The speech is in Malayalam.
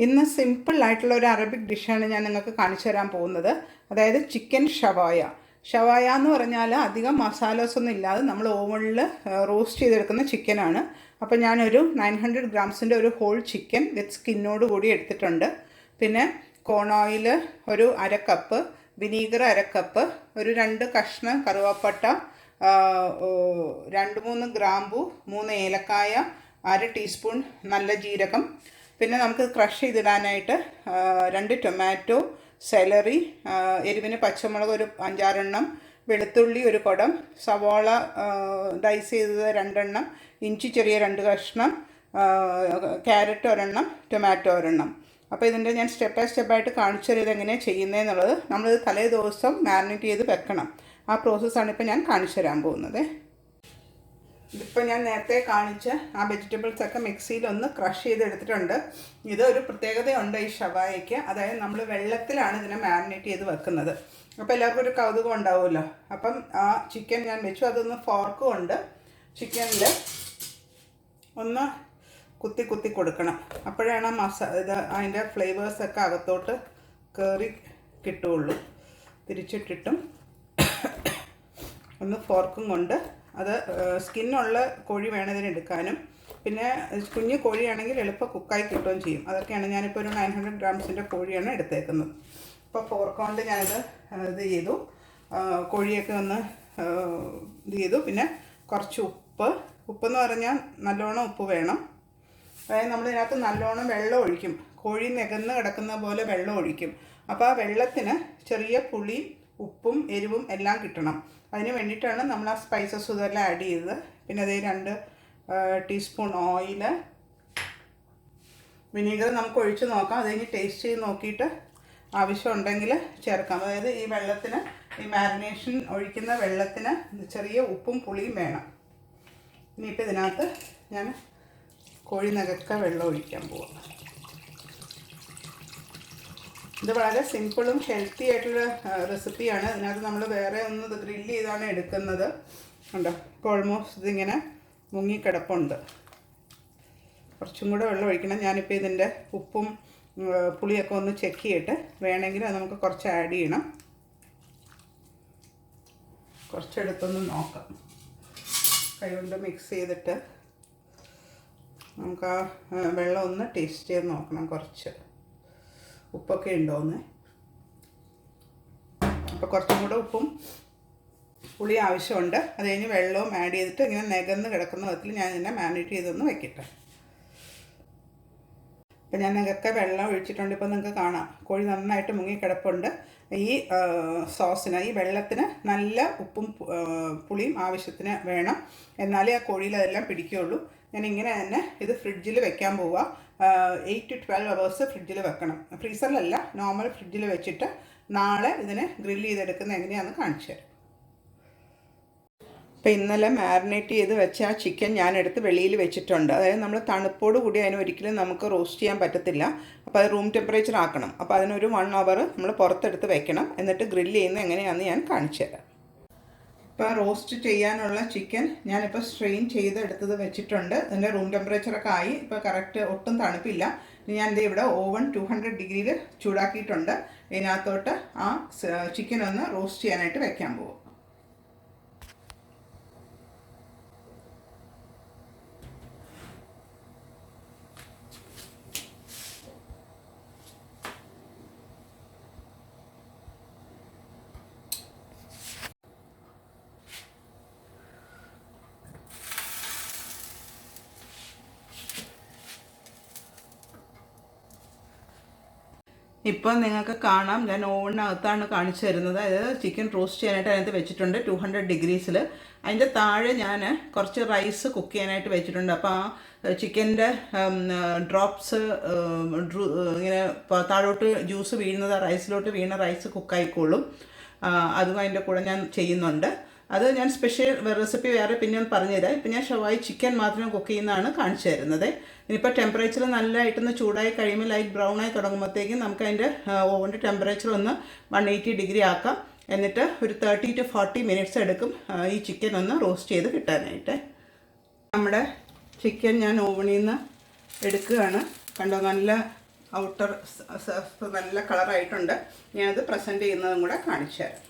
ഇന്ന് സിമ്പിളായിട്ടുള്ള ഒരു അറബിക് ഡിഷാണ് ഞാൻ നിങ്ങൾക്ക് കാണിച്ചു തരാൻ പോകുന്നത്. അതായത് ചിക്കൻ ഷവായ. ഷവായ എന്ന് പറഞ്ഞാൽ അധികം മസാലാസ് ഒന്നും ഇല്ലാതെ നമ്മൾ ഓവനിൽ റോസ്റ്റ് ചെയ്തെടുക്കുന്ന ചിക്കനാണ്. അപ്പോൾ ഞാനൊരു 900 ഗ്രാംസിൻ്റെ ഒരു ഹോൾ ചിക്കൻ വിത്ത് സ്കിന്നോട് കൂടി എടുത്തിട്ടുണ്ട്. പിന്നെ കോൺ ഓയിൽ ഒരു അര കപ്പ്, വിനീഗർ അര കപ്പ്, ഒരു 2 കഷ്ണം കറുവാപ്പട്ട, 2-3 ഗ്രാമ്പു, 3 ഏലക്കായ, 1/2 ടീസ്പൂൺ നല്ല ജീരകം. പിന്നെ നമുക്ക് ക്രഷ് ചെയ്തിടാനായിട്ട് 2 ടൊമാറ്റോ, സെലറി, എരിവിന് പച്ചമുളക് ഒരു 5-6 എണ്ണം, വെളുത്തുള്ളി ഒരു കുടം, സവാള ഡൈസ് ചെയ്തത് 2 എണ്ണം, ഇഞ്ചി ചെറിയ 2 കഷ്ണം, ക്യാരറ്റ് ഒരെണ്ണം, ടൊമാറ്റോ ഒരെണ്ണം. അപ്പോൾ ഇതിൻ്റെ ഞാൻ സ്റ്റെപ്പ് ബൈ സ്റ്റെപ്പായിട്ട് കാണിച്ചു തരും ഇതെങ്ങനെയാണ് ചെയ്യുന്നതെന്നുള്ളത്. നമ്മളിത് തലേ ദിവസം മാരിനേറ്റ് ചെയ്ത് വെക്കണം. ആ പ്രോസസ്സാണ് ഇപ്പോൾ ഞാൻ കാണിച്ചു തരാൻ പോകുന്നത്. ഇതിപ്പോൾ ഞാൻ നേരത്തെ കാണിച്ച ആ വെജിറ്റബിൾസൊക്കെ മിക്സിയിലൊന്ന് ക്രഷ് ചെയ്തെടുത്തിട്ടുണ്ട്. ഇതൊരു പ്രത്യേകതയുണ്ട് ഈ ഷവായയ്ക്ക്, അതായത് നമ്മൾ വെള്ളത്തിലാണ് ഇതിനെ മാരിനേറ്റ് ചെയ്ത് വെക്കുന്നത്. അപ്പോൾ എല്ലാവർക്കും ഒരു കൗതുകം ഉണ്ടാവുമല്ലോ. അപ്പം ആ ചിക്കൻ ഞാൻ വെച്ചു, അതൊന്ന് ഫോർക്ക് കൊണ്ട് ചിക്കനിൽ ഒന്ന് കുത്തി കുത്തി കൊടുക്കണം. അപ്പോഴാണ് ഇത് അതിൻ്റെ ഫ്ലേവേഴ്സൊക്കെ അകത്തോട്ട് കയറി കിട്ടുകയുള്ളൂ. തിരിച്ചിട്ടിട്ടും ഒന്ന് ഫോർക്കും കൊണ്ട്, അത് സ്കിന്നുള്ള കോഴി വേണം ഇതിനെടുക്കാനും. പിന്നെ കുഞ്ഞു കോഴിയാണെങ്കിൽ എളുപ്പം കുക്കായി കിട്ടുകയും ചെയ്യും. അതൊക്കെയാണ് ഞാനിപ്പോൾ ഒരു 900 ഗ്രാംസിൻ്റെ കോഴിയാണ് എടുത്തേക്കുന്നത്. അപ്പോൾ ഫോർക്ക് കൊണ്ട് ഞാനിത് ഇത് ചെയ്തു, കോഴിയൊക്കെ ഒന്ന് ഇത് ചെയ്തു. പിന്നെ കുറച്ച് ഉപ്പെന്ന് പറഞ്ഞാൽ നല്ലോണം ഉപ്പ് വേണം. അതായത് നമ്മളിതിനകത്ത് നല്ലോണം വെള്ളം ഒഴിക്കും, കോഴി നികന്ന് കിടക്കുന്ന പോലെ വെള്ളം ഒഴിക്കും. അപ്പോൾ ആ വെള്ളത്തിന് ചെറിയ പുളിയും ഉപ്പും എരിവും എല്ലാം കിട്ടണം. അതിന് വേണ്ടിയിട്ടാണ് നമ്മൾ ആ സ്പൈസസ് ഇതെല്ലാം ആഡ് ചെയ്തത്. പിന്നെ അതേ 2 ടീസ്പൂൺ ഓയിൽ, വിനീഗർ നമുക്ക് ഒഴിച്ച് നോക്കാം. അത് കഴിഞ്ഞ് ടേസ്റ്റ് ചെയ്ത് നോക്കിയിട്ട് ആവശ്യമുണ്ടെങ്കിൽ ചേർക്കാം. അതായത് ഈ വെള്ളത്തിന്, ഈ മാരിനേഷൻ ഒഴിക്കുന്ന വെള്ളത്തിന് ചെറിയ ഉപ്പും പുളിയും വേണം. ഇനിയിപ്പോൾ ഇതിനകത്ത് ഞാൻ കോഴി നകക്ക വെള്ളം ഒഴിക്കാൻ പോവാം. ഇത് വളരെ സിമ്പിളും ഹെൽത്തി ആയിട്ടുള്ള റെസിപ്പിയാണ്. ഇതിനകത്ത് നമ്മൾ വേറെ ഒന്ന് ഇത് ഗ്രില്ല് ചെയ്താണ് എടുക്കുന്നത്. ഉണ്ടോ, ഇപ്പോൾ ഓൾമോസ്റ്റ് ഇതിങ്ങനെ മുങ്ങിക്കിടപ്പുണ്ട്. കുറച്ചും കൂടെ വെള്ളം ഒഴിക്കണം. ഞാനിപ്പോൾ ഇതിൻ്റെ ഉപ്പും പുളിയൊക്കെ ഒന്ന് ചെക്ക് ചെയ്തിട്ട് വേണമെങ്കിൽ അത് നമുക്ക് കുറച്ച് ആഡ് ചെയ്യണം. കുറച്ചെടുത്തൊന്ന് നോക്കാം. കൈകൊണ്ട് മിക്സ് ചെയ്തിട്ട് നമുക്ക് ആ വെള്ളം ഒന്ന് ടേസ്റ്റ് ചെയ്ത് നോക്കണം, കുറച്ച് ഉപ്പൊക്കെ ഉണ്ടോയെന്ന്. അപ്പോൾ കുറച്ചും കൂടെ ഉപ്പും പുളി ആവശ്യമുണ്ട്. അത് കഴിഞ്ഞ് വെള്ളവും ആഡ് ചെയ്തിട്ട് ഇങ്ങനെ നികന്ന് കിടക്കുന്ന വിധത്തിൽ ഞാൻ ഇതിനെ മാരിനേറ്റ് ചെയ്തൊന്ന് വെക്കട്ടെ. അപ്പോൾ ഞാൻ നികക്കെ വെള്ളം ഒഴിച്ചിട്ടുണ്ട്. ഇപ്പോൾ നിങ്ങൾക്ക് കാണാം കോഴി നന്നായിട്ട് മുങ്ങിക്കിടപ്പുണ്ട്. ഈ സോസിന്, ഈ വെള്ളത്തിന് നല്ല ഉപ്പും പുളിയും ആവശ്യത്തിന് വേണം. എന്നാലേ ആ കോഴിയിൽ അതെല്ലാം പിടിക്കുകയുള്ളൂ. ഞാൻ ഇങ്ങനെ തന്നെ ഇത് ഫ്രിഡ്ജിൽ വെക്കാൻ പോവുക. 8 to 12 hours ഫ്രിഡ്ജിൽ വെക്കണം. ഫ്രീസറിലല്ല, നോർമൽ ഫ്രിഡ്ജിൽ വെച്ചിട്ട് നാളെ ഇതിനെ ഗ്രില്ല് ചെയ്തെടുക്കുന്നത് എങ്ങനെയാണെന്ന് കാണിച്ചു തരാം. അപ്പോൾ ഇന്നലെ മാരിനേറ്റ് ചെയ്ത് വെച്ച ആ ചിക്കൻ ഞാനെടുത്ത് വെളിയിൽ വെച്ചിട്ടുണ്ട്. അതായത് നമ്മൾ തണുപ്പോട് കൂടി അതിന് ഒരിക്കലും നമുക്ക് റോസ്റ്റ് ചെയ്യാൻ പറ്റത്തില്ല. അപ്പോൾ അത് റൂം ടെമ്പറേച്ചർ ആക്കണം. അപ്പോൾ അതിനൊരു 1 hour നമ്മൾ പുറത്തെടുത്ത് വെക്കണം. എന്നിട്ട് ഗ്രില്ല് ചെയ്യുന്നത് എങ്ങനെയാണെന്ന് ഞാൻ കാണിച്ചു തരാം. ഇപ്പോൾ റോസ്റ്റ് ചെയ്യാനുള്ള ചിക്കൻ ഞാനിപ്പോൾ സ്ട്രെയിൻ ചെയ്തെടുത്തത് വെച്ചിട്ടുണ്ട്. ഇതിൻ്റെ റൂം ടെമ്പറേച്ചറൊക്കെ ആയി. ഇപ്പോൾ കറക്റ്റ് ഒട്ടും തണുപ്പില്ല. ഞാൻ ഇവിടെ ഓവൻ 200 ഡിഗ്രിയിൽ ചൂടാക്കിയിട്ടുണ്ട്. ഇതിനകത്തോട്ട് ആ ചിക്കൻ ഒന്ന് റോസ്റ്റ് ചെയ്യാനായിട്ട് വെക്കാൻ പോകും. ഇപ്പോൾ നിങ്ങൾക്ക് കാണാം, ഞാൻ ഓവണിനകത്താണ് കാണിച്ചു തരുന്നത്. അതായത് ചിക്കൻ റോസ്റ്റ് ചെയ്യാനായിട്ട് അതിനകത്ത് വെച്ചിട്ടുണ്ട് 200 ഡിഗ്രീസിൽ. അതിൻ്റെ താഴെ ഞാൻ കുറച്ച് റൈസ് കുക്ക് ചെയ്യാനായിട്ട് വെച്ചിട്ടുണ്ട്. അപ്പോൾ ആ ചിക്കൻ്റെ ഡ്രോപ്സ് ഇങ്ങനെ താഴോട്ട് ജ്യൂസ് വീഴുന്നത് റൈസിലോട്ട് വീണ റൈസ് കുക്കായിക്കോളും. അതും അതിൻ്റെ കൂടെ ഞാൻ ചെയ്യുന്നുണ്ട്. അത് ഞാൻ സ്പെഷ്യൽ റെസിപ്പി വേറെ പിന്നെ പറഞ്ഞുതരാം. ഇപ്പം ഞാൻ ഷവായി ചിക്കൻ മാത്രം കുക്ക് ചെയ്യുന്നതാണ് കാണിച്ചു തരുന്നത്. ഇനിയിപ്പോൾ ടെമ്പറേച്ചർ നല്ലതായിട്ടൊന്ന് ചൂടായി കഴിയുമ്പോൾ ലൈറ്റ് ബ്രൗൺ ആയി തുടങ്ങുമ്പോഴത്തേക്കും നമുക്ക് അതിൻ്റെ ഓവൻ്റെ ടെമ്പറേച്ചർ ഒന്ന് 180 ഡിഗ്രി ആക്കാം. എന്നിട്ട് ഒരു 30 to 40 മിനിറ്റ്സ് എടുക്കും ഈ ചിക്കൻ ഒന്ന് റോസ്റ്റ് ചെയ്ത് കിട്ടാനായിട്ട്. നമ്മുടെ ചിക്കൻ ഞാൻ ഓവണിൽ നിന്ന് എടുക്കുകയാണ്. കണ്ടോ, നല്ല ഔട്ടർ നല്ല കളറായിട്ടുണ്ട്. ഞാനത് പ്രസൻറ്റ് ചെയ്യുന്നതും കൂടെ കാണിച്ചു തരാം.